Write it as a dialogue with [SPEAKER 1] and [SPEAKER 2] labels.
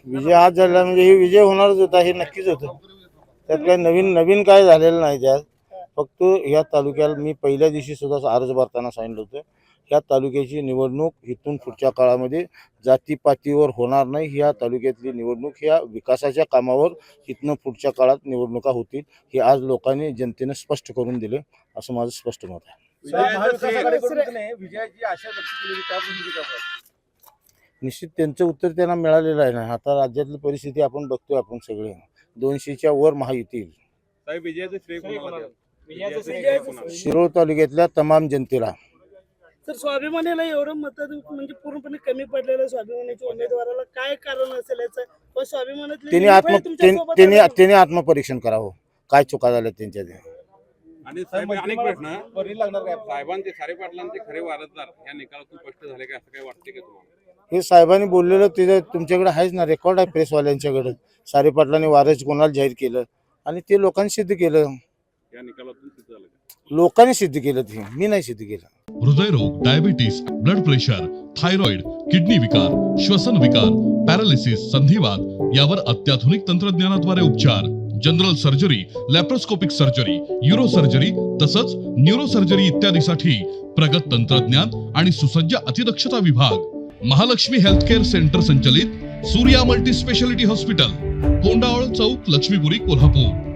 [SPEAKER 1] विजय आज झाला म्हणजे हे विजय होणारच होता, हे नक्कीच होतं. त्यात काही नवीन नवीन काय झालेलं नाही. त्यात फक्त ह्या तालुक्याला मी पहिल्या दिवशी सुद्धा अर्ज भरताना सांगितलं होतं, ह्या तालुक्याची निवडणूक इथून पुढच्या काळामध्ये जातीपातीवर होणार नाही. ह्या तालुक्यातली निवडणूक ह्या विकासाच्या कामावर इथनं पुढच्या काळात निवडणुका होतील, हे आज लोकांनी जनतेनं स्पष्ट करून दिले, असं माझं स्पष्ट मत आहे. निश्चित त्यांचं उत्तर त्यांना मिळालेलं आहे ना. आता राज्यातली परिस्थिती आपण बघतोय, आपण सगळे 200च्या वर महायुती येईल. शिरोळ तालुक्यातल्या तमाम जनतेला.
[SPEAKER 2] तर स्वाभिमानीला एवढं मत म्हणजे पूर्णपणे कमी पडलेलं स्वाभिमानीच्या उमेदवाराला काय कारण असेल याचं? पण स्वाभिमानातले
[SPEAKER 1] त्यांनी आत्मपरीक्षण करावं, काय चुका झाल्या त्यांच्या.
[SPEAKER 3] आणि साहेब अनेक प्रश्न साहेबांचे सारे पाटलांचे खरे वारसदार या निकालातून स्पष्ट झाले का, असं काही वाटते का तुम्हाला?
[SPEAKER 1] हे साहेबांनी बोललेलं ते तुमच्याकडे आहेच ना, रेकॉर्ड आहे प्रेसवाल्यांच्याकडे. सारे पाटलांनी वारस कोणाला जाहीर केलं आणि ते लोकांनी सिद्ध केलं.
[SPEAKER 3] या निकालातून सिद्ध झालं,
[SPEAKER 1] लोकांनी सिद्ध केलं, ते मी नाही सिद्ध केलं.
[SPEAKER 4] हृदयरोग, diabetes, blood pressure, thyroid, kidney विकार, श्वसन विकार, पॅरालिसिस, संधिवात यावर अत्याधुनिक तंत्रज्ञानाद्वारे उपचार. General surgery, laparoscopic surgery, euro surgery तसंच न्यूरो सर्जरी इत्यादीसाठी प्रगत तंत्रज्ञान आणि सुसज्ज अतिदक्षता विभाग. महालक्ष्मी हेल्थकेअर सेंटर संचलित सूर्या मल्टी स्पेशालिटी हॉस्पिटल, कोंडावळ चौक, लक्ष्मीपुरी, कोल्हापूर.